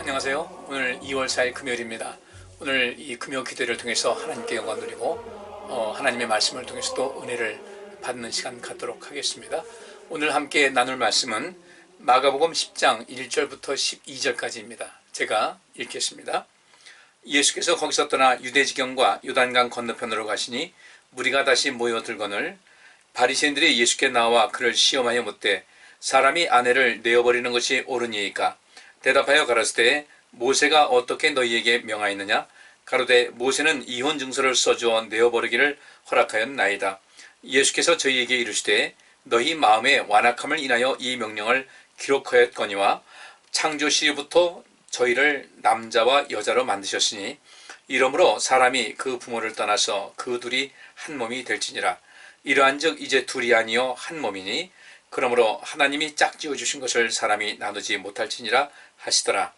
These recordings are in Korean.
안녕하세요. 오늘 2월 4일 금요일입니다. 오늘 이 금요 기도를 통해서 하나님께 영광 돌리고 하나님의 말씀을 통해서 또 은혜를 받는 시간 갖도록 하겠습니다. 오늘 함께 나눌 말씀은 마가복음 10장 1절부터 12절까지입니다. 제가 읽겠습니다. 예수께서 거기서 떠나 유대지경과 요단강 건너편으로 가시니 무리가 다시 모여들거늘 바리새인들이 예수께 나와 그를 시험하여 묻되 사람이 아내를 내어버리는 것이 옳으니이까? 대답하여 가라사대 모세가 어떻게 너희에게 명하였느냐? 가로되 모세는 이혼 증서를 써주어 내어버리기를 허락하였나이다. 예수께서 저희에게 이르시되 너희 마음의 완악함을 인하여 이 명령을 기록하였거니와 창조 시부터 저희를 남자와 여자로 만드셨으니 이러므로 사람이 그 부모를 떠나서 그 둘이 한 몸이 될지니라. 이러한즉 이제 둘이 아니요 한 몸이니 그러므로 하나님이 짝지어 주신 것을 사람이 나누지 못할지니라 하시더라.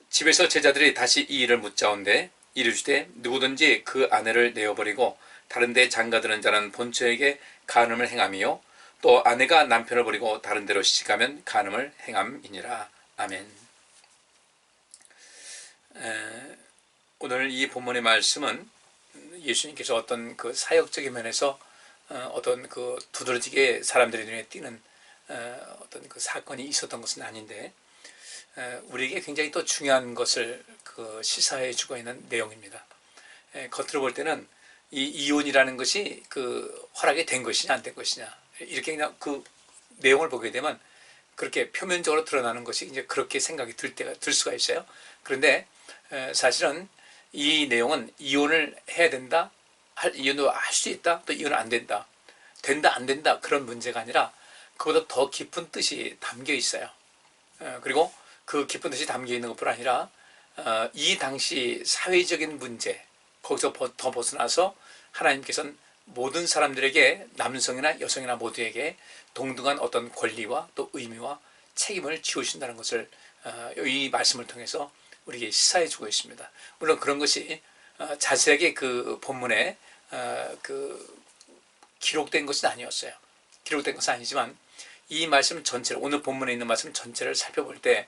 집에서 제자들이 다시 이 일을 묻자온데 이르시되 누구든지 그 아내를 내어버리고 다른 데 장가드는 자는 본처에게 간음을 행함이요 또 아내가 남편을 버리고 다른 데로 시집가면 간음을 행함이니라. 아멘. 오늘 이 본문의 말씀은 예수님께서 어떤 그 사역적인 면에서 어떤 그 두드러지게 사람들의 눈에 띄는 어떤 그 사건이 있었던 것은 아닌데 우리에게 굉장히 또 중요한 것을 그 시사해 주고 있는 내용입니다. 겉으로 볼 때는 이 이혼이라는 것이 그 허락이 된 것이냐 안 된 것이냐 이렇게 그냥 그 내용을 보게 되면 그렇게 표면적으로 드러나는 것이 이제 그렇게 생각이 들 수가 있어요. 그런데 사실은 이 내용은 이혼을 해야 된다, 이혼도 할 수 있다, 또 이혼은 안 된다, 된다 안 된다 그런 문제가 아니라 그보다 더 깊은 뜻이 담겨 있어요. 그리고 그 깊은 뜻이 담겨 있는 것뿐 아니라 이 당시 사회적인 문제 거기서 더 벗어나서 하나님께서는 모든 사람들에게 남성이나 여성이나 모두에게 동등한 어떤 권리와 또 의미와 책임을 지우신다는 것을 이 말씀을 통해서 우리에게 시사해 주고 있습니다. 물론 그런 것이 자세하게 그 본문에 그 기록된 것은 아니었어요. 기록된 것은 아니지만 이 말씀 전체를, 오늘 본문에 있는 말씀 전체를 살펴볼 때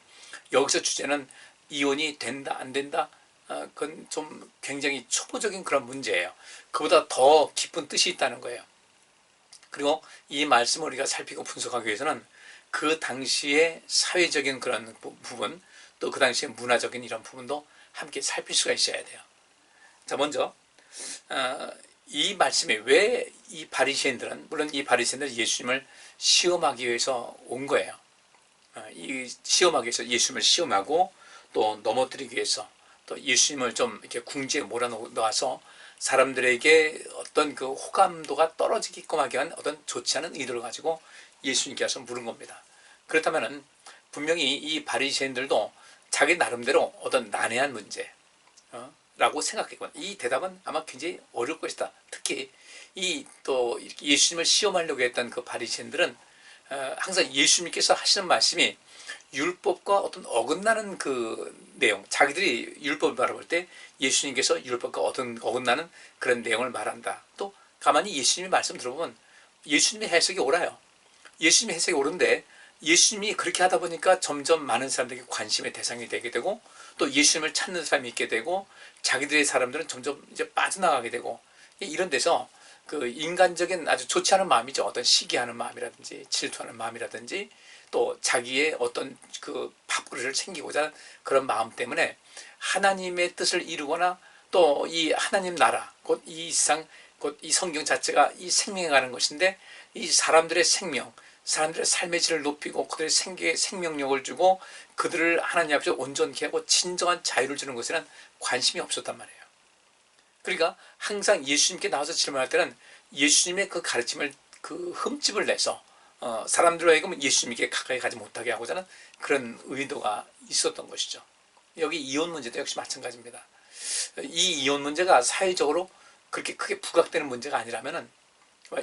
여기서 주제는 이혼이 된다 안 된다, 그건 좀 굉장히 초보적인 그런 문제예요. 그보다 더 깊은 뜻이 있다는 거예요. 그리고 이 말씀을 우리가 살피고 분석하기 위해서는 그 당시의 사회적인 그런 부분, 또 그 당시의 문화적인 이런 부분도 함께 살필 수가 있어야 돼요. 자, 먼저 이 말씀에 왜 이 바리새인들은, 물론 이 바리새인들은 예수님을 시험하기 위해서 온 거예요. 시험하기 위해서 예수님을 시험하고 또 넘어뜨리기 위해서 또 예수님을 좀 이렇게 궁지에 몰아넣어서 사람들에게 어떤 그 호감도가 떨어지게끔 하기 위한 어떤 좋지 않은 의도를 가지고 예수님께 와서 물은 겁니다. 그렇다면은 분명히 이 바리새인들도 자기 나름대로 어떤 난해한 문제 라고 생각했거든요. 이 대답은 아마 굉장히 어려울 것이다. 특히 이 또 예수님을 시험하려고 했던 그 바리새인들은 항상 예수님께서 하시는 말씀이 율법과 어떤 어긋나는 그 내용, 자기들이 율법을 바라볼 때 예수님께서 율법과 어긋나는 그런 내용을 말한다. 또 가만히 예수님의 말씀 들어보면 예수님의 해석이 옳아요. 예수님의 해석이 옳은데 예수님이 그렇게 하다 보니까 점점 많은 사람들에게 관심의 대상이 되게 되고 또 예수님을 찾는 사람이 있게 되고 자기들의 사람들은 점점 이제 빠져나가게 되고 이런 데서 그 인간적인 아주 좋지 않은 마음이죠. 어떤 시기하는 마음이라든지 질투하는 마음이라든지 또 자기의 어떤 그 밥그릇을 챙기고자 하는 그런 마음 때문에 하나님의 뜻을 이루거나 또 이 하나님 나라, 곧 이 세상, 곧 이 성경 자체가 이 생명에 가는 것인데 이 사람들의 생명, 사람들의 삶의 질을 높이고 그들의 생명력을 주고 그들을 하나님 앞에서 온전케 하고 진정한 자유를 주는 것에는 관심이 없었단 말이에요. 그러니까 항상 예수님께 나와서 질문할 때는 예수님의 그 가르침을 그 흠집을 내서 사람들로 하여금 예수님께 가까이 가지 못하게 하고자 하는 그런 의도가 있었던 것이죠. 여기 이혼 문제도 역시 마찬가지입니다. 이 이혼 문제가 사회적으로 그렇게 크게 부각되는 문제가 아니라면은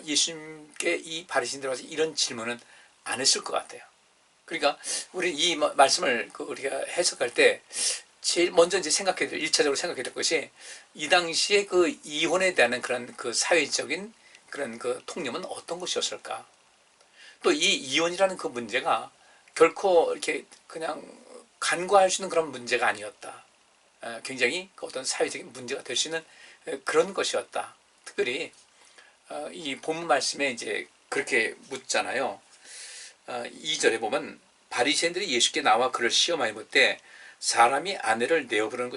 예수님께 이 바리새인들 와서 이런 질문은 안 했을 것 같아요. 그러니까 우리 이 말씀을 우리가 해석할 때 제일 먼저 이제 일차적으로 생각해야 될 것이 이 당시에 그 이혼에 대한 그런 그 사회적인 그런 그 통념은 어떤 것이었을까? 또 이 이혼이라는 그 문제가 결코 이렇게 그냥 간과할 수 있는 그런 문제가 아니었다. 굉장히 그 어떤 사회적인 문제가 될 수 있는 그런 것이었다. 특별히 이 본문 말씀에 이제 그렇게 묻잖아요. 2절에 보면 바리새인들이 예수께 나와 그를 시험하여 묻되 사람이 아내를 내어버리는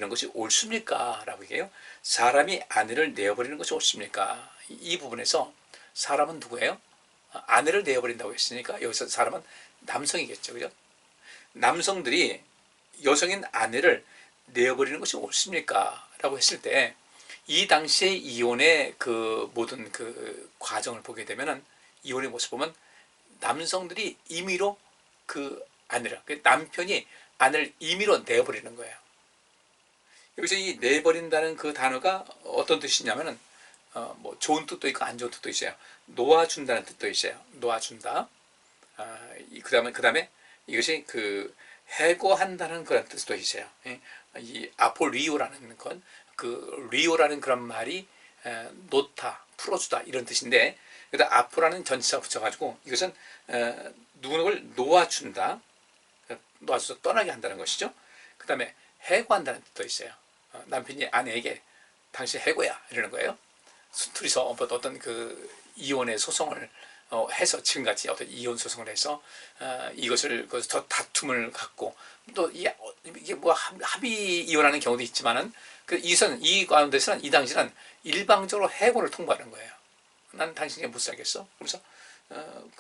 것이 옳습니까? 라고 얘기해요. 사람이 아내를 내어버리는 것이 옳습니까? 이 부분에서 사람은 누구예요? 아내를 내어버린다고 했으니까 여기서 사람은 남성이겠죠. 그죠? 남성들이 여성인 아내를 내어버리는 것이 옳습니까? 라고 했을 때 이 당시의 이혼의 그 모든 그 과정을 보게 되면은 이혼의 모습 보면 남성들이 임의로 그 아내를, 남편이 아내를 임의로 내버리는 거예요. 여기서 이 내버린다는 그 단어가 어떤 뜻이냐면은 뭐 좋은 뜻도 있고 안 좋은 뜻도 있어요. 놓아준다는 뜻도 있어요. 놓아준다. 그다음에 이것이 그 해고한다는 그런 뜻도 있어요. 이 아폴리오라는 건 그 리오라는 그런 말이 놓다, 풀어주다 이런 뜻인데 여기다 아포라는 전치사 붙여가지고 이것은 누구를 놓아준다, 놓아줘서 떠나게 한다는 것이죠. 그 다음에 해고한다는 뜻도 있어요. 남편이 아내에게 당신 해고야 이러는 거예요. 둘이서 어떤 그 이혼의 소송을 해서 지금같이 어떤 이혼 소송을 해서 이것을 더 다툼을 갖고 또 이게 뭐 합의 이혼하는 경우도 있지만은 이 가운데서는 이 당시는 일방적으로 해고를 통보하는 거예요. 난 당신에게 못 살겠어. 그래서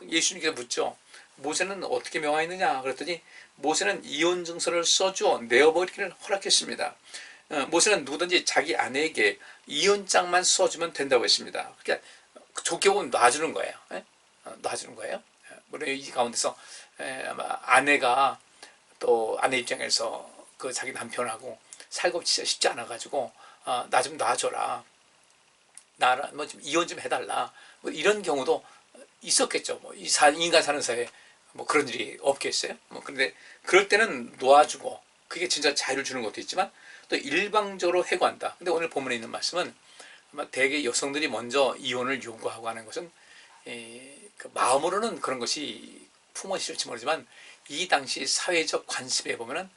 예수님께서 묻죠. 모세는 어떻게 명하였느냐? 그랬더니 모세는 이혼 증서를 써주어 내어버리기를 허락했습니다. 모세는 누구든지 자기 아내에게 이혼장만 써주면 된다고 했습니다. 그러니까 좋게 보면 놔주는 거예요. 놔주는 거예요. 물론 이 가운데서 아마 아내가 또 아내 입장에서 그 자기 남편하고 살고 진짜 쉽지 않아가지고 나 좀 놔줘라. 나랑 뭐 좀 이혼 좀 해달라. 뭐 이런 경우도 있었겠죠. 뭐 인간 사는 사회에 뭐 그런 일이 없겠어요. 뭐 그런데 그럴 때는 놓아주고 그게 진짜 자유를 주는 것도 있지만 또 일방적으로 해고한다. 근데 오늘 본문에 있는 말씀은 아마 대개 여성들이 먼저 이혼을 요구하고 하는 것은 그 마음으로는 그런 것이 품어질지 모르지만 이 당시 사회적 관습에 보면은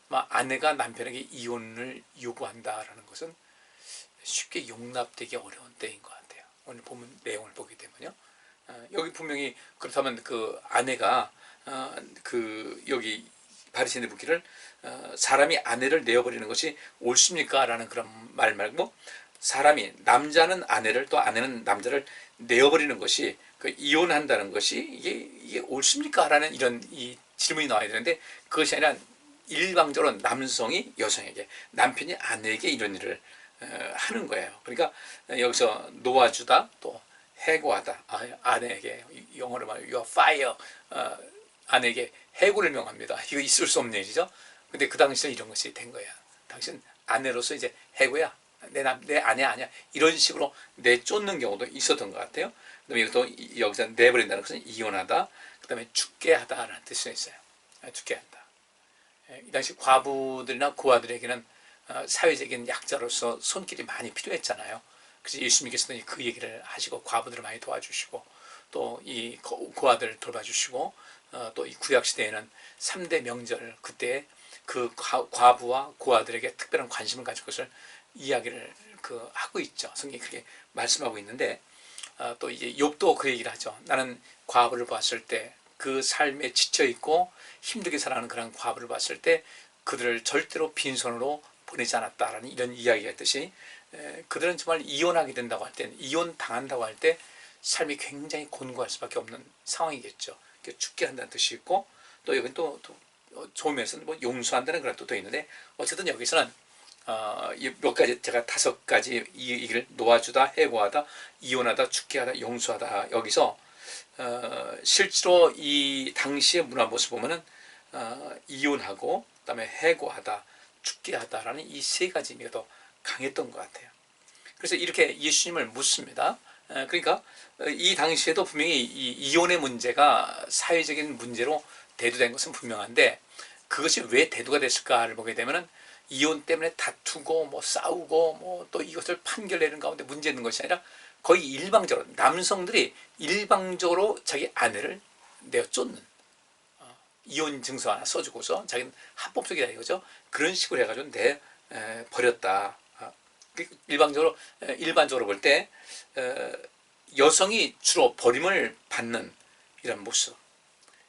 아내가 남편에게 이혼을 요구한다라는 것은 쉽게 용납되기 어려운 때인 것 같아요. 오늘 본문 내용을 보게 되면요. 여기 분명히 그렇다면 그 아내가 그 여기 바리새인들 묻기를 사람이 아내를 내어버리는 것이 옳습니까? 라는 그런 말 말고 사람이 남자는 아내를 또 아내는 남자를 내어버리는 것이 그 이혼한다는 것이 이게 옳습니까? 라는 이런 이 질문이 나와야 되는데 그것이 아니라 일방적으로 남성이 여성에게 남편이 아내에게 이런 일을 하는 거예요. 그러니까 여기서 놓아주다 또 해고하다 아내에게 영어로 말하면 you are fire 아내에게 해고를 명합니다. 이거 있을 수 없는 일이죠. 근데 그 당시에 이런 것이 된 거야. 당신 아내로서 이제 해고야. 내 아내 아니야. 이런 식으로 내쫓는 경우도 있었던 것 같아요. 그다음에 여기서 내버린다는 것은 이혼하다. 그다음에 죽게 하다라는 뜻이 있어요. 죽게 한다. 이 당시 과부들이나 고아들에게는 사회적인 약자로서 손길이 많이 필요했잖아요. 그래서 예수님께서는 그 얘기를 하시고 과부들을 많이 도와주시고 또 이 고아들을 돌봐주시고 또 이 구약시대에는 3대 명절 그때 그 과부와 고아들에게 특별한 관심을 가질 것을 이야기를 하고 있죠. 성경이 그렇게 말씀하고 있는데 또 이제 욥도 그 얘기를 하죠. 나는 과부를 봤을 때 그 삶에 지쳐있고 힘들게 살아가는 그런 과부를 봤을 때 그들을 절대로 빈손으로 보내지 않았다라는 이런 이야기가 있듯이 그들은 정말 이혼하게 된다고 할 때 이혼 당한다고 할 때 삶이 굉장히 곤고할 수밖에 없는 상황이겠죠. 죽게 한다는 뜻이 있고 또 여기 또 좋은 면에서는 뭐 용서한다는 그런 뜻도 있는데 어쨌든 여기서는 몇 가지 제가 5가지 이 얘기를 놓아주다, 해고하다, 이혼하다, 죽게 하다, 용서하다 여기서 실제로 이 당시의 문화 모습 보면은 이혼하고 그다음에 해고하다, 죽게 하다라는 이 3가지 의미가 더 강했던 것 같아요. 그래서 이렇게 예수님을 묻습니다. 그러니까 이 당시에도 분명히 이 이혼의 문제가 사회적인 문제로 대두된 것은 분명한데 그것이 왜 대두가 됐을까를 보게 되면은 이혼 때문에 다투고 뭐 싸우고 뭐 또 이것을 판결내는 가운데 문제 있는 것이 아니라 거의 일방적으로 남성들이 일방적으로 자기 아내를 내어쫓는 이혼 증서 하나 써주고서 자기는 합법적이다 이거죠. 그런 식으로 해가지고 버렸다. 일반적으로 볼 때 여성이 주로 버림을 받는 이런 모습.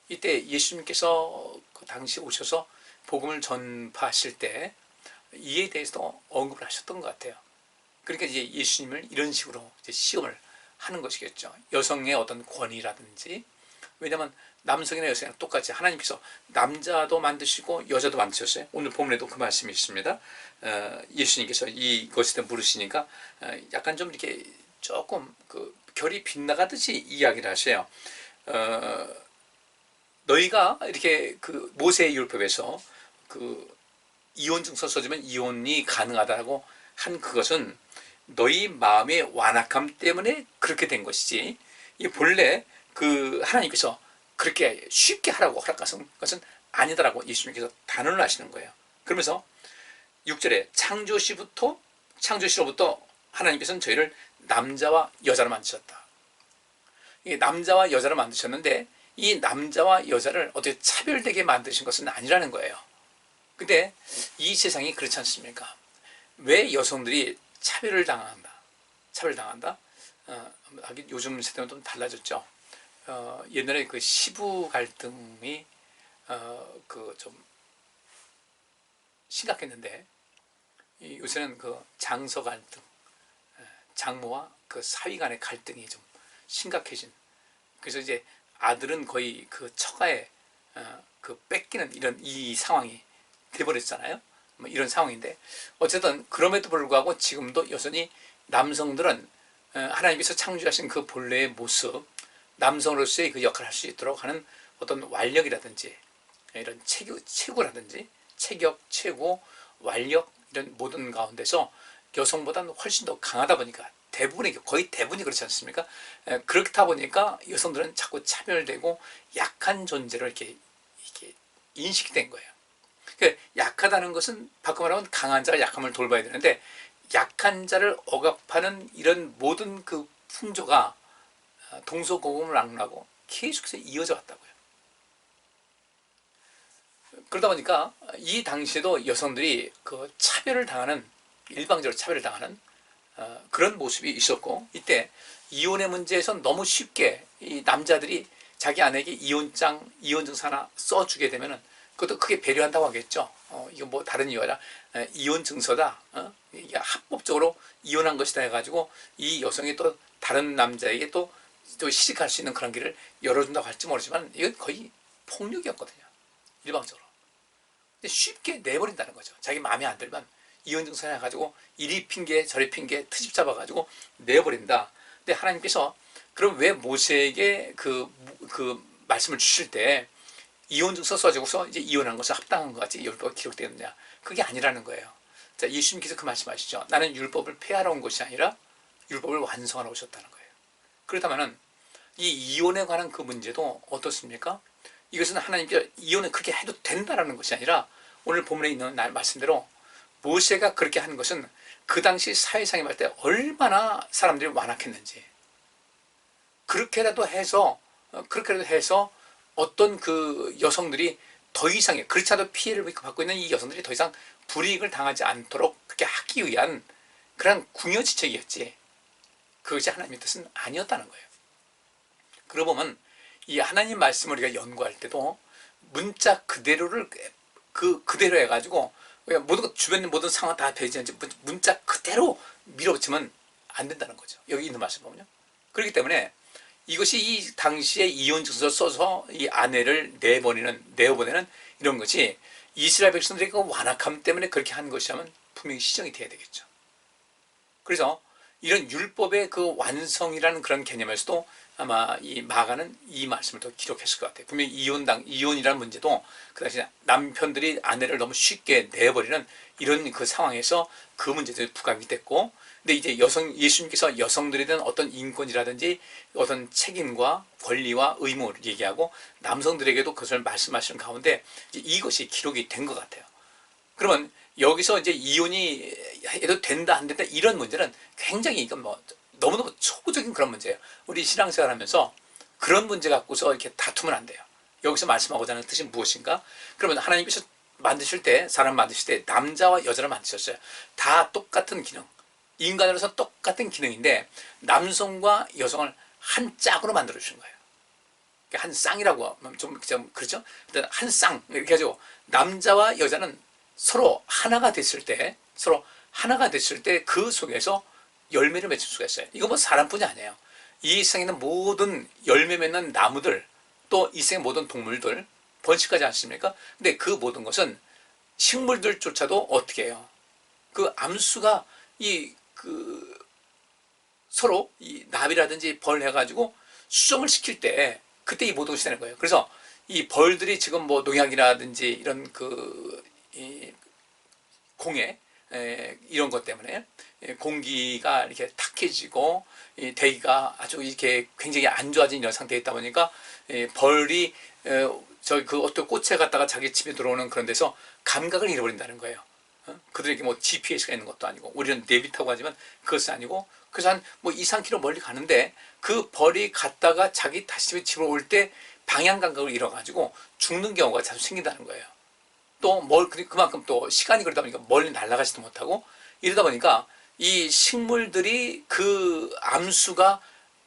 이때 예수님께서 그 당시 오셔서 복음을 전파하실 때 이에 대해서도 언급을 하셨던 것 같아요. 그러니까 이제 예수님을 이런 식으로 이제 시험을 하는 것이겠죠. 여성의 어떤 권위라든지, 왜냐하면 남성이나 여성이랑 똑같이 하나님께서 남자도 만드시고 여자도 만드셨어요. 오늘 본문에도 그 말씀이 있습니다. 예수님께서 이것에 대해 물으시니까 약간 좀 이렇게 조금 그 결이 빗나가듯이 이야기를 하세요. 너희가 이렇게 그 모세의 율법에서 그 이혼 증서 써주면 이혼이 가능하다고 한 그것은 너희 마음의 완악함 때문에 그렇게 된 것이지, 이 본래 그 하나님께서 그렇게 쉽게 하라고 허락하신 것은 아니다라고 예수님께서 단언을 하시는 거예요. 그러면서 6절에 창조시로부터 하나님께서는 저희를 남자와 여자로 만드셨다. 이게 남자와 여자로 만드셨는데 이 남자와 여자를 어떻게 차별되게 만드신 것은 아니라는 거예요. 근데 이 세상이 그렇지 않습니까? 왜 여성들이 차별을 당한다? 요즘 세대는 좀 달라졌죠. 옛날에 그 시부 갈등이 그 좀 심각했는데, 요새는 그 장서 갈등, 장모와 그 사위 간의 갈등이 좀 심각해진. 그래서 이제 아들은 거의 그 처가에 그 뺏기는 이 상황이 돼버렸잖아요. 뭐 이런 상황인데, 어쨌든 그럼에도 불구하고 지금도 여전히 남성들은 하나님께서 창조하신 그 본래의 모습, 남성으로서의 그 역할을 할 수 있도록 하는 어떤 완력이라든지 이런 체구라든지 체고, 완력, 이런 모든 가운데서 여성보다는 훨씬 더 강하다 보니까 거의 대부분이 그렇지 않습니까? 그렇다 보니까 여성들은 자꾸 차별되고 약한 존재로 이렇게 인식된 거예요. 그러니까 약하다는 것은 바꿔 말하면 강한 자가 약함을 돌봐야 되는데, 약한 자를 억압하는 이런 모든 그 풍조가 동서고금을 악라고 계속해서 이어져 왔다고요. 그러다 보니까 이 당시에도 여성들이 그 일방적으로 차별을 당하는 그런 모습이 있었고, 이때 이혼의 문제에서 너무 쉽게 이 남자들이 자기 아내에게 이혼증서 하나 써주게 되면은 그것도 크게 배려한다고 하겠죠. 이건 뭐 다른 이유 아니라 이혼증서다. 이게 합법적으로 이혼한 것이다 해가지고 이 여성이 또 다른 남자에게 또 시집갈 수 있는 그런 길을 열어준다고 할지 모르지만 이건 거의 폭력이었거든요. 일방적으로. 근데 쉽게 내버린다는 거죠. 자기 마음에 안 들면 이혼증서 해가지고 이리 핑계 저리 핑계 트집 잡아가지고 내버린다. 근데 하나님께서 그럼 왜 모세에게 그 말씀을 주실 때 이혼증서 써주고서 이제 이혼한 것을 합당한 것 같이 율법이 기록되느냐? 그게 아니라는 거예요. 자, 예수님께서 그 말씀하시죠. 나는 율법을 폐하러 온 것이 아니라 율법을 완성하러 오셨다는 거예요. 그렇다면은 이 이혼에 관한 그 문제도 어떻습니까? 이것은 하나님께서 이혼을 그렇게 해도 된다라는 것이 아니라 오늘 본문에 있는 말씀대로 모세가 그렇게 하는 것은 그 당시 사회상에 봤을 때 얼마나 사람들이 완악했는지, 그렇게라도 해서 어떤 그 여성들이 더 이상의, 그렇지 않아도 피해를 받고 있는 이 여성들이 더 이상 불이익을 당하지 않도록 그렇게 하기 위한 그런 궁여지책이었지, 그것이 하나님의 뜻은 아니었다는 거예요. 그러고 보면 이 하나님 말씀을 우리가 연구할 때도 문자 그대로를 그대로 해가지고 모든 주변의 모든 상황 다 배제하지 문자 그대로 밀어붙이면 안 된다는 거죠. 여기 있는 말씀 보면요. 그렇기 때문에 이것이 이 당시에 이혼증서를 써서 이 아내를 내어보내는 이런 것이 이스라엘 백성들의 그 완악함 때문에 그렇게 한 것이라면 분명히 시정이 돼야 되겠죠. 그래서 이런 율법의 그 완성이라는 그런 개념에서도 아마 이 마가는 이 말씀을 더 기록했을 것 같아요. 분명히 이혼이라는 문제도 그 당시 남편들이 아내를 너무 쉽게 내버리는 이런 그 상황에서 그 문제들이 부각이 됐고, 근데 이제 예수님께서 여성들에 대한 어떤 인권이라든지 어떤 책임과 권리와 의무를 얘기하고 남성들에게도 그것을 말씀하시는 가운데 이것이 기록이 된 것 같아요. 그러면 여기서 이제 이혼이 해도 된다 안 된다 이런 문제는 굉장히 이건 뭐 너무너무 초보적인 그런 문제예요. 우리 신앙생활 하면서 그런 문제 갖고서 이렇게 다투면 안 돼요. 여기서 말씀하고자 하는 뜻이 무엇인가? 그러면 하나님께서 만드실 때, 사람 만드실 때 남자와 여자를 만드셨어요. 다 똑같은 기능, 인간으로서 똑같은 기능인데 남성과 여성을 한 짝으로 만들어 주신 거예요. 한 쌍이라고 하면 좀 그렇죠? 한 쌍 이렇게 하죠. 남자와 여자는 서로 하나가 됐을 때, 그 속에서 열매를 맺을 수가 있어요. 이거 뭐 사람뿐이 아니에요. 이 세상에 있는 모든 열매 맺는 나무들, 또 이 세상의 모든 동물들 번식하지 않습니까? 근데 그 모든 것은 식물들조차도 어떻게 해요? 그 암수가 서로 이 나비라든지 벌 해가지고 수정을 시킬 때 그때 이 모든 것이 되는 거예요. 그래서 이 벌들이 지금 뭐 농약이라든지 이런 이 공해 이런 것 때문에 공기가 이렇게 탁해지고 대기가 아주 이렇게 굉장히 안 좋아진 이런 상태에 있다 보니까 벌이 그 어떤 꽃에 갔다가 자기 집에 들어오는 그런 데서 감각을 잃어버린다는 거예요. 그들에게 뭐 GPS가 있는 것도 아니고, 우리는 내비타고 하지만 그것은 아니고, 그래서 한 뭐 2, 3km 멀리 가는데 그 벌이 갔다가 자기 다시 집으로 올 때 방향 감각을 잃어가지고 죽는 경우가 자주 생긴다는 거예요. 또 그만큼 또 시간이 그러다 보니까 멀리 날아가지도 못하고, 이러다 보니까 이 식물들이 그 암수가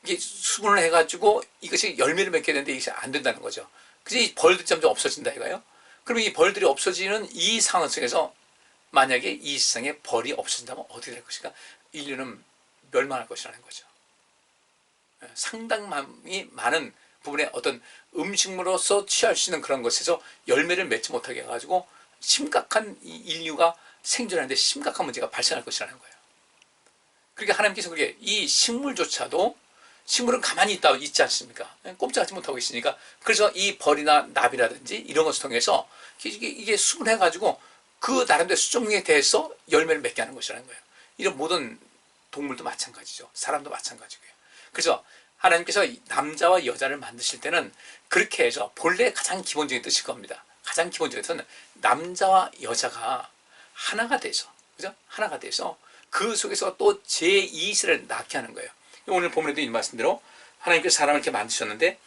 이게 수분을 해가지고 이것이 열매를 맺게 되는데 이것이 안 된다는 거죠. 그래서 이 벌들이 점점 없어진다 이거예요. 그러면 이 벌들이 없어지는 이 상황 속에서 만약에 이 세상에 벌이 없어진다면 어떻게 될 것인가? 인류는 멸망할 것이라는 거죠. 상당히 많은 부분에 어떤 음식물로서 취할 수 있는 그런 것에서 열매를 맺지 못하게 해가지고 심각한 인류가 생존하는데 심각한 문제가 발생할 것이라는 거예요. 그러니까 하나님께서 그게 이 식물조차도, 식물은 가만히 있지 않습니까? 꼼짝하지 못하고 있으니까. 그래서 이 벌이나 나비라든지 이런 것을 통해서 이게 수분해가지고 그 나름대로 수정에 대해서 열매를 맺게 하는 것이라는 거예요. 이런 모든 동물도 마찬가지죠. 사람도 마찬가지고요. 그래서 하나님께서 남자와 여자를 만드실 때는 그렇게 해서 본래 가장 기본적인 뜻일 겁니다. 가장 기본적인 뜻은 남자와 여자가 하나가 돼서, 그죠? 하나가 돼서 그 속에서 또 제2세를 낳게 하는 거예요. 오늘 본문에도 이 말씀대로 하나님께서 사람을 이렇게 만드셨는데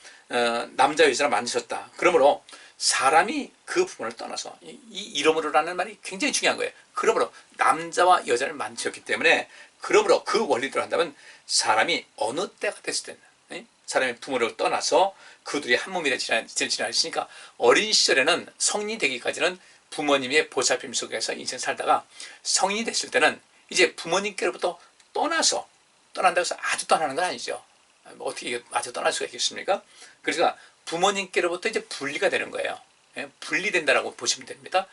남자 여자를 만드셨다. 그러므로 사람이 그 부분을 떠나서 이 이름으로라는 말이 굉장히 중요한 거예요. 그러므로 남자와 여자를 만드셨기 때문에, 그러므로 그 원리대로 한다면 사람이 어느 때가 됐을 때는 사람의 부모를 떠나서 그들이 한 몸이 지나있으니까 어린 시절에는 성인이 되기까지는 부모님의 보살핌 속에서 인생 살다가 성인이 됐을 때는 이제 부모님께로부터 떠난다고 해서 아주 떠나는 건 아니죠. 어떻게 아주 떠날 수가 있겠습니까? 그러니까 부모님께로부터 이제 분리가 되는 거예요. 분리된다라고 보시면 됩니다.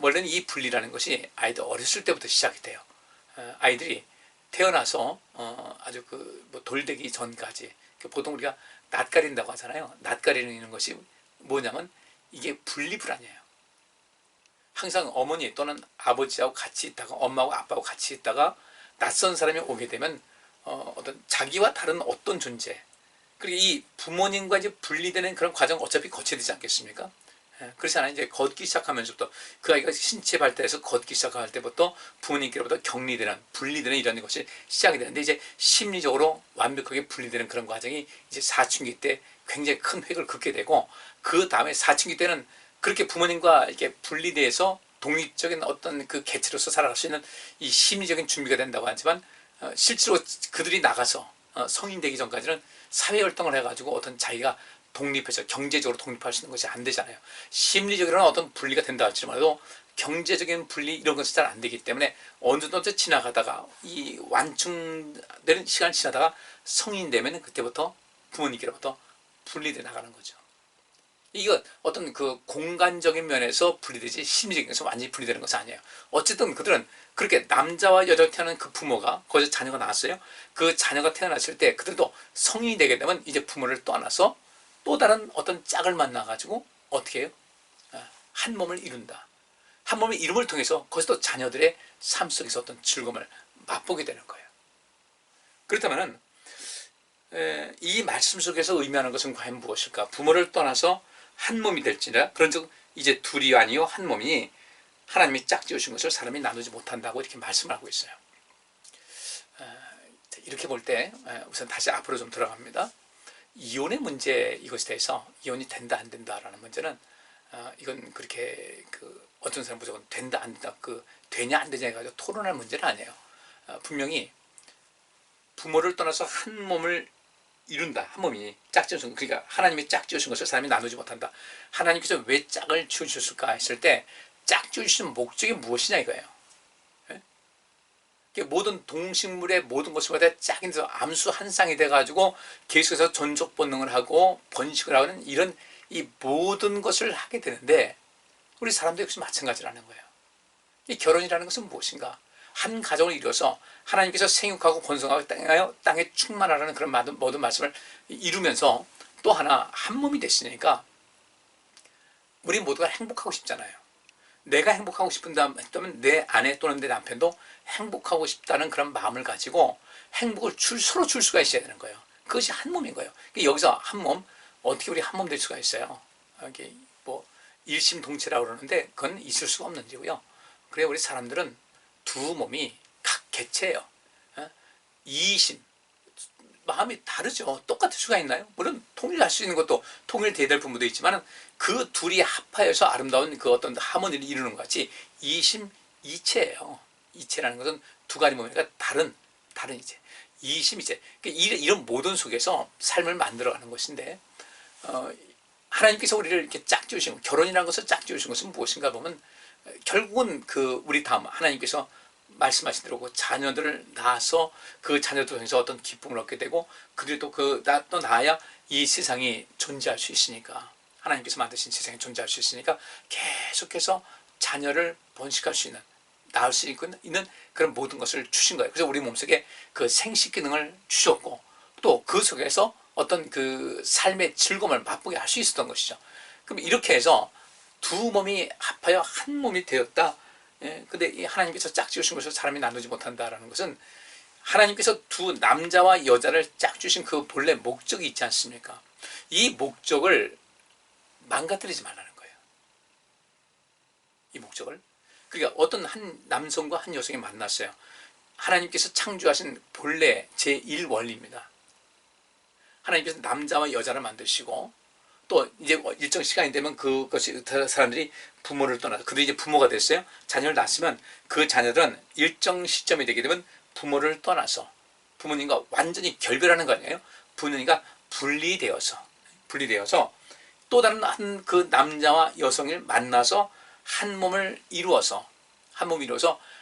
원래는 이 분리라는 것이 아이들 어렸을 때부터 시작이 돼요. 아이들이 태어나서 아주 뭐 돌되기 전까지, 보통 우리가 낯가린다고 하잖아요. 낯가리는 것이 뭐냐면 이게 분리불안이에요. 항상 어머니 또는 아버지하고 같이 있다가, 엄마하고 아빠하고 같이 있다가 낯선 사람이 오게 되면 어떤 자기와 다른 어떤 존재, 그리고 이 부모님과 이제 분리되는 그런 과정 어차피 거쳐야 되지 않겠습니까? 그렇잖아요. 이제 걷기 시작하면서부터 그 아이가 신체 발달해서 걷기 시작할 때부터 부모님께로부터 격리되는, 분리되는 이런 것이 시작이 되는데, 이제 심리적으로 완벽하게 분리되는 그런 과정이 이제 사춘기 때 굉장히 큰 획을 긋게 되고, 그 다음에 사춘기 때는 그렇게 부모님과 이렇게 분리돼서 독립적인 어떤 그 개체로서 살아갈 수 있는 이 심리적인 준비가 된다고 하지만, 실제로 그들이 나가서 성인 되기 전까지는 사회활동을 해가지고 어떤 자기가 독립해서 경제적으로 독립할 수 있는 것이 안 되잖아요. 심리적으로는 어떤 분리가 된다 할지라도 경제적인 분리 이런 것이 잘 안 되기 때문에 어느 정도 지나가다가 이 완충되는 시간이 지나다가 성인 되면 그때부터 부모님께로부터 분리돼 나가는 거죠. 이거 어떤 그 공간적인 면에서 분리되지 심리적인 것은 완전히 분리되는 것은 아니에요. 어쨌든 그들은 그렇게 남자와 여자가 태어난 그 부모가, 거기서 자녀가 나왔어요. 그 자녀가 태어났을 때 그들도 성인이 되게 되면 이제 부모를 떠나서 또 다른 어떤 짝을 만나가지고 어떻게 해요? 한 몸을 이룬다. 한 몸의 이름을 통해서 거기서 자녀들의 삶 속에서 어떤 즐거움을 맛보게 되는 거예요. 그렇다면 이 말씀 속에서 의미하는 것은 과연 무엇일까? 부모를 떠나서 한 몸이 될지라, 그런즉 이제 둘이 아니요 한 몸이니 하나님이 짝지으신 것을 사람이 나누지 못한다고 이렇게 말씀을 하고 있어요. 이렇게 볼 때 우선 다시 앞으로 좀 들어갑니다. 이혼의 문제, 이것에 대해서 이혼이 된다 안 된다라는 문제는 이건 그렇게 어떤 사람 무조건 된다 안 된다, 되냐 안 되냐 해가지고 토론할 문제는 아니에요. 분명히 부모를 떠나서 한 몸을 이룬다. 한 몸이 짝지어준, 그러니까 하나님이 짝지어준 것을 사람이 나누지 못한다. 하나님께서 왜 짝을 지어주셨을까 했을 때 짝지어주신 목적이 무엇이냐 이거예요. 모든 동식물의 모든 것을 다 짝인데서 암수 한 쌍이 돼가지고 계속해서 전속 본능을 하고 번식을 하는 이런 이 모든 것을 하게 되는데, 우리 사람도 역시 마찬가지라는 거예요. 이 결혼이라는 것은 무엇인가? 한 가정을 이루어서 하나님께서 생육하고 번성하고 땅에 충만하라는 그런 모든 말씀을 이루면서 또 하나 한 몸이 되시니까 우리 모두가 행복하고 싶잖아요. 내가 행복하고 싶다면 내 아내 또는 내 남편도 행복하고 싶다는 그런 마음을 가지고 행복을 서로 줄 수가 있어야 되는 거예요. 그것이 한 몸인 거예요. 여기서 한 몸, 어떻게 우리 한 몸 될 수가 있어요? 여기 일심동체라고 그러는데 그건 있을 수가 없는 일이고요. 그래 우리 사람들은 두 몸이 각 개체예요. 이심, 마음이 다르죠. 똑같을 수가 있나요? 물론 통일할 수 있는 것도 통일돼야 될 부분도 있지만 그 둘이 합하여서 아름다운 그 어떤 하모니를 이루는 것 같이 이심 이체예요. 이체라는 것은 두 가지 몸이니까 다른 이체. 이심 이체. 이런 모든 속에서 삶을 만들어가는 것인데, 하나님께서 우리를 이렇게 짝지으신, 결혼이라는 것을 짝지으신 것은 무엇인가 보면 결국은 우리 다음 하나님께서 말씀하신 대로 자녀들을 낳아서 그 자녀들 통해서 어떤 기쁨을 얻게 되고, 그들이 또 낳아야 이 세상이 존재할 수 있으니까, 하나님께서 만드신 세상이 존재할 수 있으니까 계속해서 자녀를 번식할 수 있는, 낳을 수 있는 그런 모든 것을 주신 거예요. 그래서 우리 몸속에 그 생식 기능을 주셨고, 또 그 속에서 어떤 삶의 즐거움을 맛보게 할 수 있었던 것이죠. 그럼 이렇게 해서 두 몸이 합하여 한 몸이 되었다. 근데 이 하나님께서 짝지으신 것을 사람이 나누지 못한다라는 것은 하나님께서 두 남자와 여자를 짝주신 그 본래 목적이 있지 않습니까? 이 목적을 망가뜨리지 말라는 거예요. 이 목적을. 그러니까 어떤 한 남성과 한 여성이 만났어요. 하나님께서 창조하신 본래 제1원리입니다. 하나님께서 남자와 여자를 만드시고, 또 이제 일정 시간이 되면 그것이 사람들이 부모를 떠나서 그들이 이제 부모가 됐어요. 자녀를 낳았으면 그 자녀들은 일정 시점이 되게 되면 부모를 떠나서 부모님과 완전히 결별하는 거 아니에요? 부모님과 분리되어서 또 다른 그 남자와 여성을 만나서 한 몸을 이루어서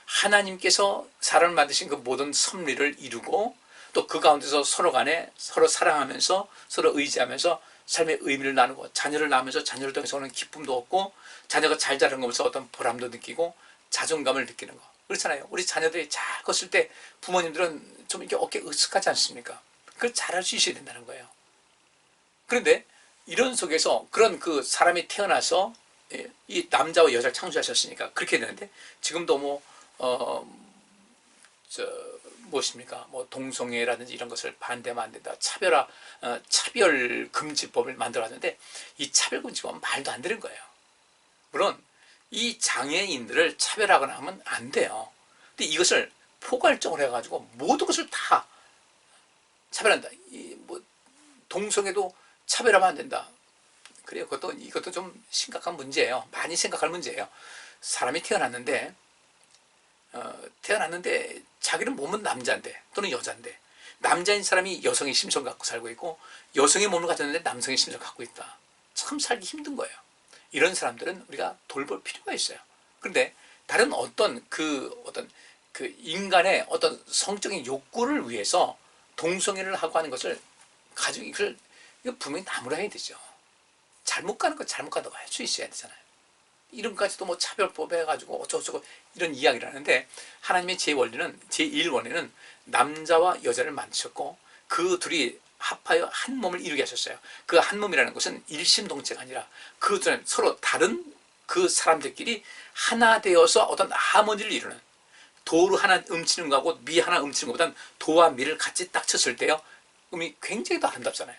하나님께서 사람을 만드신 그 모든 섭리를 이루고, 또 그 가운데서 서로 간에 서로 사랑하면서 서로 의지하면서 삶의 의미를 나누고, 자녀를 낳으면서 자녀를 통해서 오는 기쁨도 얻고, 자녀가 잘 자란 거 보면서 어떤 보람도 느끼고 자존감을 느끼는 거. 그렇잖아요. 우리 자녀들이 잘 컸을 때 부모님들은 좀 이렇게 어깨 으쓱하지 않습니까? 그걸 잘할 수 있어야 된다는 거예요. 그런데 이런 속에서 그런 사람이 태어나서 이 남자와 여자를 창조하셨으니까 그렇게 되는데, 지금도 무엇입니까? 동성애라든지 이런 것을 반대하면 안 된다. 차별 금지법을 만들어놨는데, 이 차별 금지법은 말도 안 되는 거예요. 물론 이 장애인들을 차별하거나 하면 안 돼요. 근데 이것을 포괄적으로 해가지고 모든 것을 다 차별한다. 동성애도 차별하면 안 된다. 그래요. 이것도 좀 심각한 문제예요. 많이 생각할 문제예요. 사람이 태어났는데 자기는 몸은 남자인데 또는 여자인데, 남자인 사람이 여성의 심성을 갖고 살고 있고, 여성의 몸을 가졌는데 남성의 심성을 갖고 있다. 참 살기 힘든 거예요. 이런 사람들은 우리가 돌볼 필요가 있어요. 그런데 다른 어떤 인간의 어떤 성적인 욕구를 위해서 동성애를 하고 하는 것을 가지고 이거 분명히 나무라야 되죠. 잘못 가는 거 잘못 간다고 할 수 있어야 되잖아요. 이름까지도 차별법 해가지고 어쩌고저쩌고 이런 이야기를 하는데, 하나님의 제1원리는 남자와 여자를 만드셨고 그 둘이 합하여 한 몸을 이루게 하셨어요. 그 한 몸이라는 것은 일심동체가 아니라 그 둘은 서로 다른 그 사람들끼리 하나 되어서 어떤 하모니를 이루는, 도로 하나 음치는 거하고 미 하나 음치는 것보다는 도와 미를 같이 딱 쳤을 때요, 음이 굉장히 더 아름답잖아요.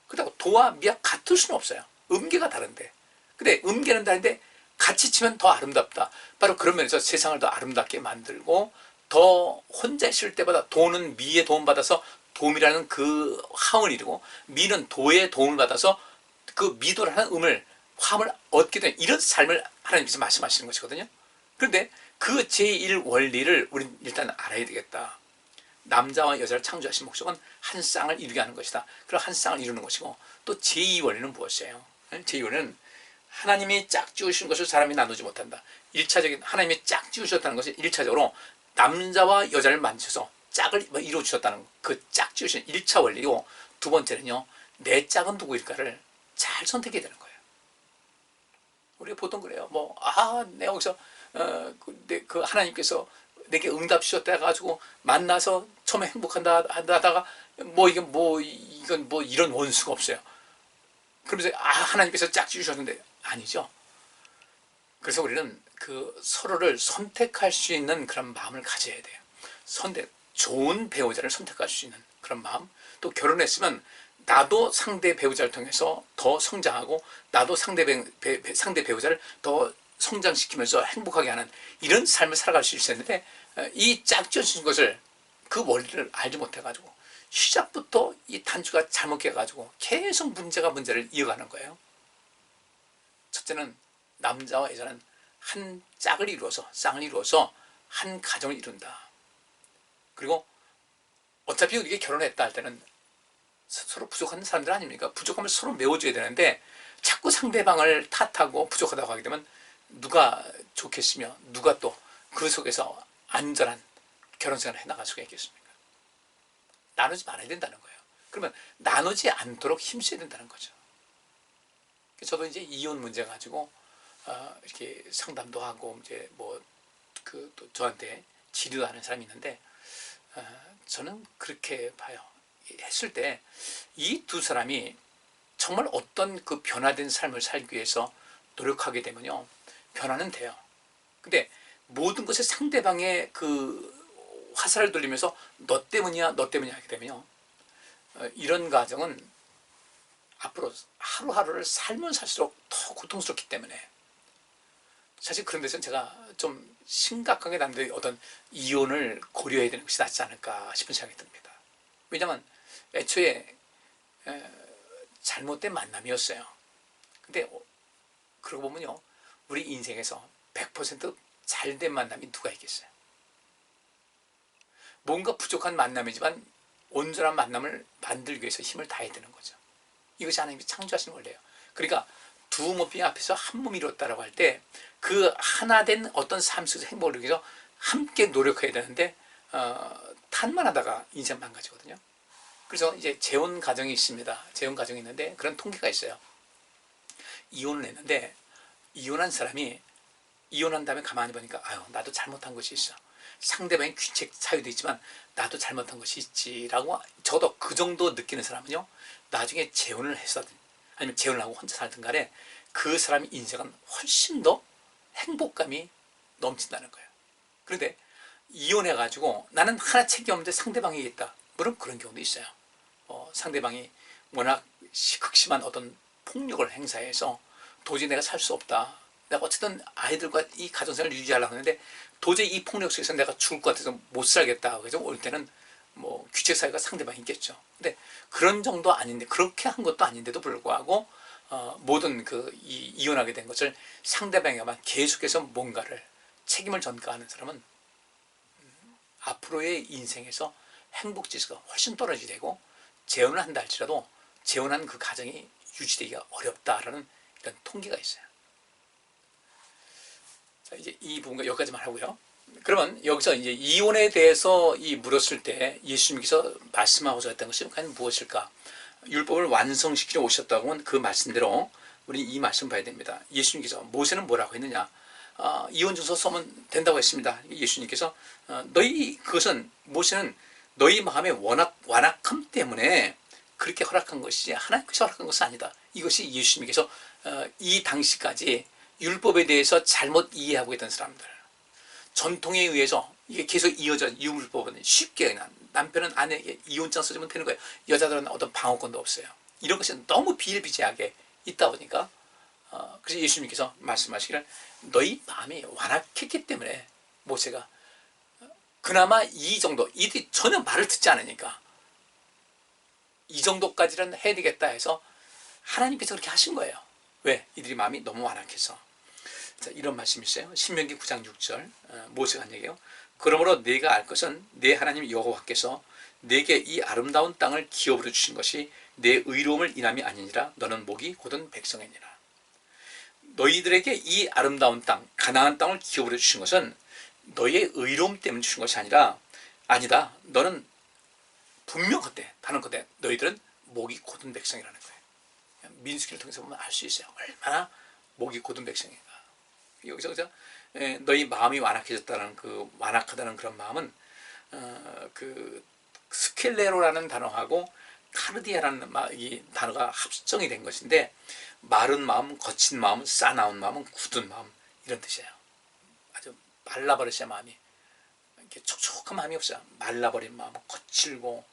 그렇다고 도와 미가 같을 수는 없어요. 음계가 다른데. 근데 음계는 다른데 같이 치면 더 아름답다. 바로 그런 면에서 세상을 더 아름답게 만들고, 더 혼자 있을 때보다 도는 미의 도움받아서 도움이라는 그 화음을 이루고 미는 도의 도움을 받아서 그 미도라는 화음을 얻게 된 이런 삶을 하나님께서 말씀하시는 것이거든요. 그런데 그 제1 원리를 우리는 일단 알아야 되겠다. 남자와 여자를 창조하신 목적은 한 쌍을 이루게 하는 것이다. 그럼 한 쌍을 이루는 것이고, 또 제2 원리는 무엇이에요? 제2 원리는 하나님이 짝 지으신 것을 사람이 나누지 못한다. 1차적인 하나님이 짝 지으셨다는 것이 1차적으로 남자와 여자를 만드셔서 짝을 이루어 주셨다는 그 짝 지으신 1차 원리고, 두 번째는요, 내 짝은 누구일까를 잘 선택해야 되는 거예요. 우리가 보통 그래요. 내가 여기서 그 하나님께서 내게 응답 주셨다 해가지고 만나서 처음에 행복한다 하다가 이건 이런 원수가 없어요. 그러면서 하나님께서 짝지 주셨는데 아니죠. 그래서 우리는 그 서로를 선택할 수 있는 그런 마음을 가져야 돼요. 좋은 배우자를 선택할 수 있는 그런 마음. 또 결혼했으면 나도 상대 배우자를 통해서 더 성장하고, 나도 상대 배우자를 더 성장시키면서 행복하게 하는 이런 삶을 살아갈 수 있었는데, 이 짝지어진 것을, 그 원리를 알지 못해가지고 시작부터 이 단추가 잘못 깨가지고 계속 문제를 이어가는 거예요. 첫째는 남자와 여자는 한 짝을 이루어서, 쌍을 이루어서 한 가정을 이룬다. 그리고 어차피 우리가 결혼했다 할 때는 서로 부족한 사람들 아닙니까? 부족함을 서로 메워줘야 되는데 자꾸 상대방을 탓하고 부족하다고 하게 되면 누가 좋겠으며 누가 또 그 속에서 안전한 결혼생활을 해나갈 수가 있겠습니까? 나누지 말아야 된다는 거예요. 그러면 나누지 않도록 힘써야 된다는 거죠. 저도 이제 이혼 문제 가지고 이렇게 상담도 하고 이제 또 저한테 치료도 하는 사람이 있는데, 저는 그렇게 봐요. 했을 때 이 두 사람이 정말 어떤 그 변화된 삶을 살기 위해서 노력하게 되면요, 변화는 돼요. 근데 모든 것에 상대방의 그 화살을 돌리면서 너 때문이야 하게 되면요, 이런 가정은 앞으로 하루하루를 살면 살수록 더 고통스럽기 때문에, 사실 그런 데서는 제가 좀 심각하게 남들이 어떤 이혼을 고려해야 되는 것이 낫지 않을까 싶은 생각이 듭니다. 왜냐하면 애초에 잘못된 만남이었어요. 근데 그러고 보면요, 우리 인생에서 100% 잘된 만남이 누가 있겠어요? 뭔가 부족한 만남이지만 온전한 만남을 만들기 위해서 힘을 다해야 되는 거죠. 이것이 하나님이 창조하신 원리예요. 그러니까 두 몸이 앞에서 한 몸이 이뤘다라고 할 때 그 하나된 어떤 삶 속에서 행복을 위해서 함께 노력해야 되는데, 탄만 하다가 인생 망가지거든요. 그래서 이제 재혼 가정이 있습니다. 재혼 가정이 있는데 그런 통계가 있어요. 이혼을 했는데 이혼한 사람이 이혼한 다음에 가만히 보니까 나도 잘못한 것이 있어. 상대방의 귀책 사유도 있지만 나도 잘못한 것이 있지라고, 저도 그 정도 느끼는 사람은요, 나중에 재혼을 했었든 아니면 재혼을 하고 혼자 살든 간에 그 사람의 인생은 훨씬 더 행복감이 넘친다는 거예요. 그런데 이혼해가지고 나는 하나 책임 없는데 상대방이 있다. 물론 그런 경우도 있어요. 상대방이 워낙 극심한 어떤 폭력을 행사해서 도저히 내가 살 수 없다. 내가 어쨌든 아이들과 이 가정생활을 유지하려고 하는데 도저히 이 폭력 속에서 내가 죽을 것 같아서 못 살겠다. 그래서 올 때는 귀책 사유가 상대방이 있겠죠. 근데 그런 정도 아닌데, 그렇게 한 것도 아닌데도 불구하고 모든 이혼하게 된 것을 상대방에게만 계속해서 뭔가를 책임을 전가하는 사람은 앞으로의 인생에서 행복 지수가 훨씬 떨어지게 되고, 재혼을 한다 할지라도 재혼한 그 가정이 유지되기가 어렵다라는 이런 통계가 있어요. 자, 이제 이 부분과 여기까지만 하고요. 그러면 여기서 이제 이혼에 대해서 물었을 때 예수님께서 말씀하고자 했던 것이 과연 무엇일까? 율법을 완성시키러 오셨다고 하면 그 말씀대로 우리 이 말씀 봐야 됩니다. 예수님께서, 모세는 뭐라고 했느냐? 이혼증서 써면 된다고 했습니다. 예수님께서 그것은, 모세는 너희 마음의 완악함 때문에 그렇게 허락한 것이지 하나님께서 허락한 것은 아니다. 이것이 예수님께서 이 당시까지 율법에 대해서 잘못 이해하고 있던 사람들, 전통에 의해서 이게 계속 이어져, 율법은 쉽게 남편은 아내에게 이혼장 써주면 되는 거예요. 여자들은 어떤 방어권도 없어요. 이런 것이 너무 비일비재하게 있다 보니까 그래서 예수님께서 말씀하시기를 너희 마음이 완악했기 때문에 모세가 그나마 이 정도, 이들이 전혀 말을 듣지 않으니까 이 정도까지는 해야 되겠다 해서 하나님께서 그렇게 하신 거예요. 왜? 이들이 마음이 너무 완악해서. 자, 이런 말씀이 있어요. 신명기 9장 6절 모세가 한 얘기예요. 그러므로 네가 알 것은 내 하나님 여호와께서 내게 이 아름다운 땅을 기업으로 주신 것이 내 의로움을 인함이 아니니라. 너는 목이 곧은 백성이니라. 너희들에게 이 아름다운 땅, 가나안 땅을 기업으로 주신 것은 너희의 의로움 때문에 주신 것이 아니다. 너는 분명하대. 단언컨대 너희들은 목이 곧은 백성이라는 거예요. 민수기를 통해서 보면 알 수 있어요. 얼마나 목이 곧은 백성인가. 여기서 그죠? 너희 마음이 완악해졌다는 그 완악하다는 그런 마음은 그 스켈레로라는 단어하고 카르디아라는 이 단어가 합성이 된 것인데, 마른 마음, 거친 마음, 싸나운 마음은 굳은 마음, 이런 뜻이에요. 아주 말라버렸어요. 마음이 이렇게 촉촉한 마음이 없어요. 말라버린 마음, 거칠고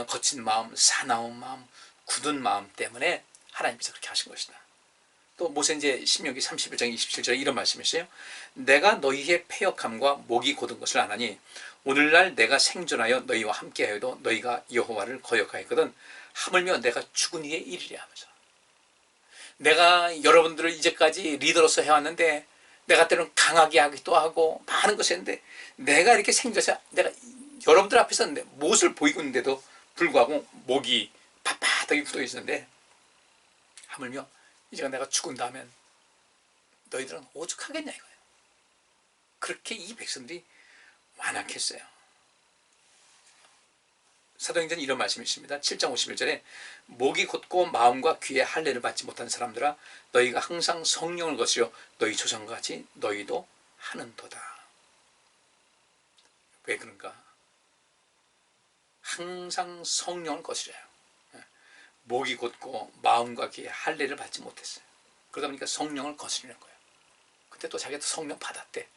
거친 마음, 사나운 마음, 굳은 마음 때문에 하나님께서 그렇게 하신 것이다. 또 모세 이제 신명기 31장 27절에 이런 말씀이 있어요. 내가 너희의 패역함과 목이 곧은 것을 아나니 오늘날 내가 생존하여 너희와 함께하여도 너희가 여호와를 거역하였거든 하물며 내가 죽은 이의 일이라 하면서, 내가 여러분들을 이제까지 리더로서 해왔는데 내가 때로는 강하게 하기도 하고 많은 것을 했는데, 내가 이렇게 생존해서 내가 여러분들 앞에서 못을 보이고 있는데도 불구하고 목이 빳빳하게 굳어 있었는데, 하물며 이제 내가 죽은 다음엔 너희들은 오죽하겠냐 이거예요. 그렇게 이 백성들이 완악했어요. 사도행전에 이런 말씀이 있습니다. 7장 51절에 목이 곧고 마음과 귀에 할례를 받지 못한 사람들아 너희가 항상 성령을 거스려 너희 조상과 같이 너희도 하는도다. 왜 그런가? 항상 성령을 거스려요. 목이 곧고 마음과 귀에 할례를 받지 못했어요. 그러다 보니까 성령을 거스르는 거예요. 근데 또 자기가 성령 받았대.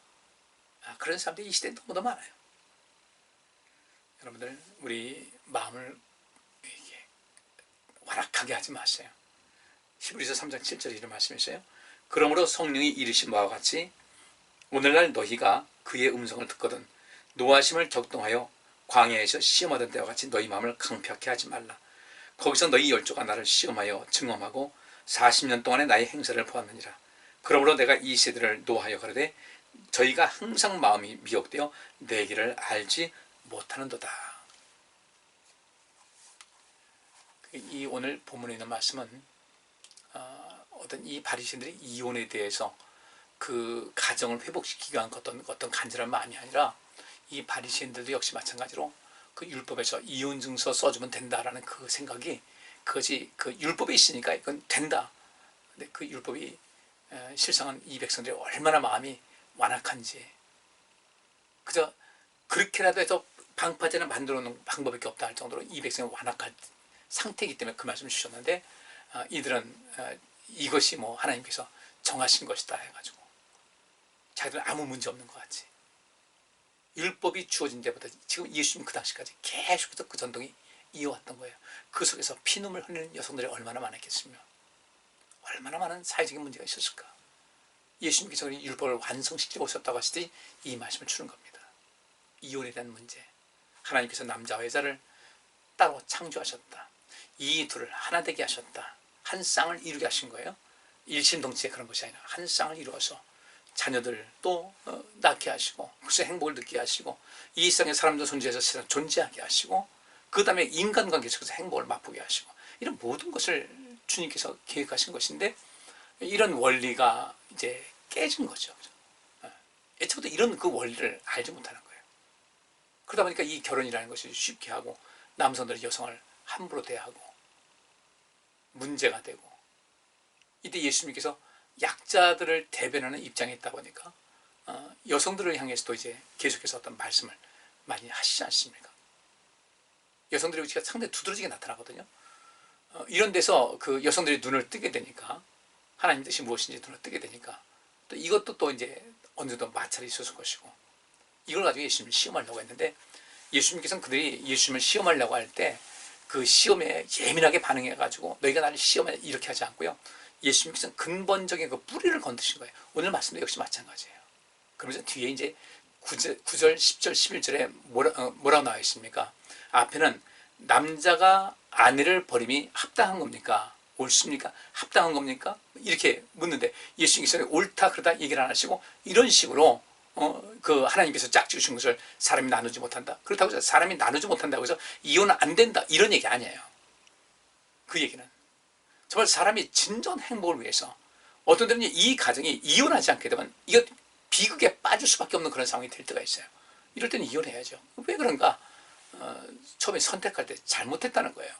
그런 사람들이 이 시대에 너무도 많아요. 여러분들, 우리 마음을 이렇게 완악하게 하지 마세요. 히브리서 3장 7절에 이런 말씀이 있어요. 그러므로 성령이 이르신 바와 같이 오늘날 너희가 그의 음성을 듣거든 노하심을 격동하여 광야에서 시험하던 때와 같이 너희 마음을 강팍해 하지 말라. 거기서 너희 열조가 나를 시험하여 증험하고 40년 동안의 나의 행사를 보았느니라. 그러므로 내가 이 세대를 노하여 가로되 저희가 항상 마음이 미혹되어 내 길을 알지 못하는도다. 이 오늘 본문에 있는 말씀은 어떤 이 바리새인들의 이혼에 대해서 그 가정을 회복시키기 위한 어떤 간절한 마음이 아니라, 이 바리새인들도 역시 마찬가지로 그 율법에서 이혼 증서 써주면 된다라는 그 생각이, 그것이 그 율법에 있으니까 이건 된다. 근데 그 율법이 실상은 이 백성들이 얼마나 마음이 완악한지, 그저 그렇게라도 해서 방파제를 만들어 놓는 방법밖에 없다 할 정도로 이 백성이 완악한 상태이기 때문에 그 말씀을 주셨는데, 이들은 이것이 뭐 하나님께서 정하신 것이다 해가지고 자기들은 아무 문제 없는 것 같이, 율법이 주어진 데보다 지금 예수님 그 당시까지 계속해서 그 전통이 이어왔던 거예요. 그 속에서 피눈물 흘리는 여성들이 얼마나 많았겠으며 얼마나 많은 사회적인 문제가 있었을까. 예수님께서 율법을 완성시키고 오셨다고 하시더니 이 말씀을 주는 겁니다. 이혼에 대한 문제, 하나님께서 남자와 여자를 따로 창조하셨다. 이 둘을 하나 되게 하셨다. 한 쌍을 이루게 하신 거예요. 일심동체의 그런 것이 아니라 한 쌍을 이루어서 자녀들도 낳게 하시고 그래서 행복을 느끼게 하시고 이 세상에 사람들 존재해서 세상 존재하게 하시고 그 다음에 인간관계 속에서 행복을 맛보게 하시고, 이런 모든 것을 주님께서 계획하신 것인데 이런 원리가 이제 깨진 거죠. 애초부터 이런 그 원리를 알지 못하는 거예요. 그러다 보니까 이 결혼이라는 것을 쉽게 하고 남성들이 여성을 함부로 대하고 문제가 되고, 이때 예수님께서 약자들을 대변하는 입장에 있다 보니까 여성들을 향해서도 이제 계속해서 어떤 말씀을 많이 하시지 않습니까? 여성들의 위치가 상당히 두드러지게 나타나거든요. 이런 데서 그 여성들이 눈을 뜨게 되니까, 하나님 뜻이 무엇인지 눈을 뜨게 되니까 또 이것도 또 이제 어느 정도 마찰이 있었을 것이고, 이걸 가지고 예수님을 시험하려고 했는데, 예수님께서는 그들이 예수님을 시험하려고 할 때 그 시험에 예민하게 반응해가지고 너희가 나를 시험해 이렇게 하지 않고요, 예수님께서는 근본적인 그 뿌리를 건드신 거예요. 오늘 말씀도 역시 마찬가지예요. 그러면서 뒤에 이제 9절, 10절, 11절에 뭐라고 나와 있습니까? 앞에는 남자가 아내를 버림이 합당한 겁니까? 옳습니까? 합당한 겁니까? 이렇게 묻는데 예수님께서는 옳다 그러다 얘기를 안 하시고 이런 식으로 그 하나님께서 짝지 주신 것을 사람이 나누지 못한다. 그렇다고 해서 사람이 나누지 못한다고 해서 이혼은 안 된다. 이런 얘기 아니에요. 그 얘기는 정말 사람이 진전 행복을 위해서 어떤 때는 이 가정이 이혼하지 않게 되면 이거 비극에 빠질 수밖에 없는 그런 상황이 될 때가 있어요. 이럴 때는 이혼해야죠. 왜 그런가? 처음에 선택할 때 잘못했다는 거예요.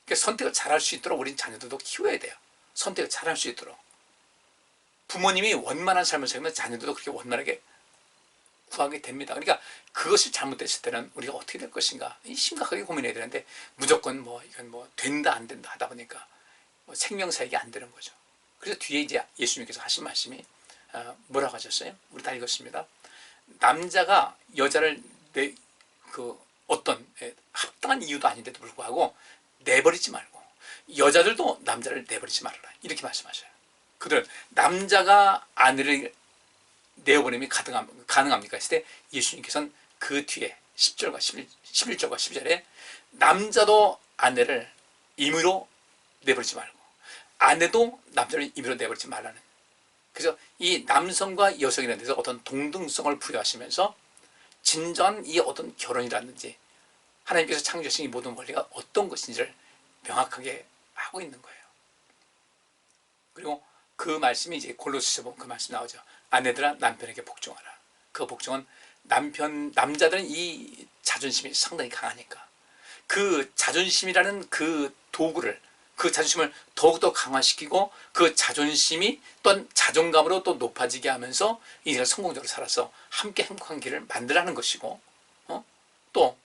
그러니까 선택을 잘할 수 있도록 우린 자녀들도 키워야 돼요. 선택을 잘할 수 있도록. 부모님이 원만한 삶을 살면 자녀들도 그렇게 원만하게 구하게 됩니다. 그러니까 그것이 잘못됐을 때는 우리가 어떻게 될 것인가 심각하게 고민해야 되는데 무조건 이건 된다 안 된다 하다 보니까 생명사역이 안 되는 거죠. 그래서 뒤에 이제 예수님께서 하신 말씀이 뭐라고 하셨어요? 우리 다 읽었습니다. 남자가 여자를 어떤 합당한 이유도 아닌데도 불구하고 내버리지 말고 여자들도 남자를 내버리지 말아라 이렇게 말씀하셔요. 그들은 남자가 아내를 내어보냄이 가능합니까? 했을 때 예수님께서는 그 뒤에 10절과 11절과 12절에 남자도 아내를 임의로 내버리지 말고 아내도 남자를 임의로 내버리지 말라는, 그래서 이 남성과 여성이라는 데서 어떤 동등성을 부여하시면서 진정한 이 어떤 결혼이라든지 하나님께서 창조하신 이 모든 원리가 어떤 것인지를 명확하게 하고 있는 거예요. 그리고 그 말씀이 이제 골로새서 보면 그 말씀 나오죠. 아내들아 남편에게 복종하라. 그 복종은 남자들은 이 자존심이 상당히 강하니까 그 자존심이라는 그 도구를, 그 자존심을 더욱더 강화시키고 그 자존심이 또 자존감으로 또 높아지게 하면서 이제가 성공적으로 살아서 함께 행복한 길을 만들라는 것이고, 또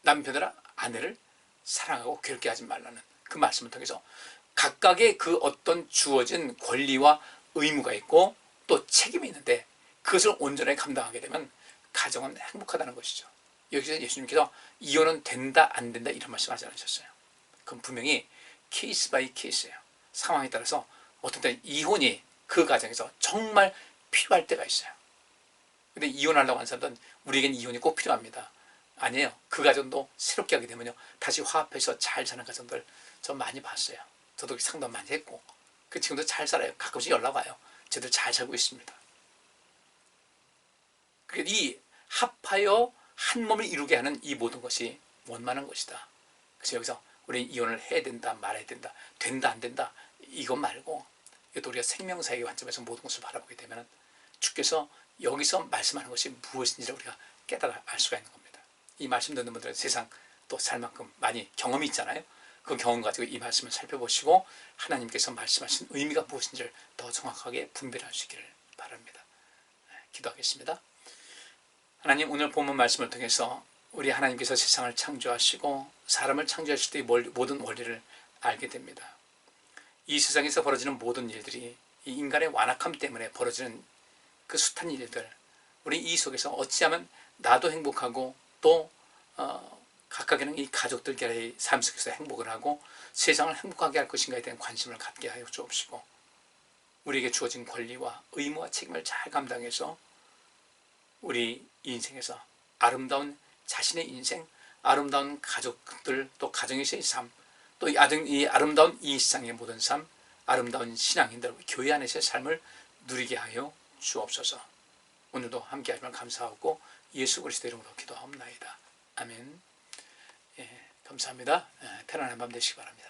남편들아 아내를 사랑하고 괴롭게 하지 말라는 그 말씀을 통해서 각각의 그 어떤 주어진 권리와 의무가 있고 또 책임이 있는데 그것을 온전하게 감당하게 되면 가정은 행복하다는 것이죠. 여기서 예수님께서 이혼은 된다 안 된다 이런 말씀하지 않으셨어요. 그건 분명히 케이스 바이 케이스예요. 상황에 따라서 어떤 때는 이혼이 그 가정에서 정말 필요할 때가 있어요. 근데 이혼하려고 하는 사람들은 우리에겐 이혼이 꼭 필요합니다. 아니에요. 그 가정도 새롭게 하게 되면요 다시 화합해서 잘 사는 가정들 저 많이 봤어요. 저도 상담 많이 했고 지금도 잘 살아요. 가끔씩 연락 와요. 저들 잘 살고 있습니다. 이 합하여 한 몸을 이루게 하는 이 모든 것이 원만한 것이다. 그래서 여기서 우리 이혼을 해야 된다 말아야 된다 된다 안 된다 이것 말고 이것도 우리가 생명사역의 관점에서 모든 것을 바라보게 되면 주께서 여기서 말씀하는 것이 무엇인지를 우리가 깨달아 알 수가 있는 겁니다. 이 말씀 듣는 분들은 세상 또 살 만큼 많이 경험이 있잖아요. 그 경험 가지고 이 말씀을 살펴보시고 하나님께서 말씀하신 의미가 무엇인지를 더 정확하게 분별할 수 있기를 바랍니다. 기도하겠습니다. 하나님, 오늘 본문 말씀을 통해서 우리 하나님께서 세상을 창조하시고 사람을 창조하실 때의 모든 원리를 알게 됩니다. 이 세상에서 벌어지는 모든 일들이 이 인간의 완악함 때문에 벌어지는 그 숱한 일들, 우리 이 속에서 어찌하면 나도 행복하고 또 각각의 이 가족들과의 삶 속에서 행복을 하고 세상을 행복하게 할 것인가에 대한 관심을 갖게 하여 주옵시고 우리에게 주어진 권리와 의무와 책임을 잘 감당해서 우리 인생에서 아름다운 자신의 인생, 아름다운 가족들 또 가정에서의 삶, 또 이 아름다운 이 세상의 모든 삶, 아름다운 신앙인들 교회 안에서의 삶을 누리게 하여 주옵소서. 오늘도 함께 하시면 감사하고 예수 그리스도 이름으로 기도하옵나이다. 아멘. 감사합니다. 편안한 밤 되시기 바랍니다.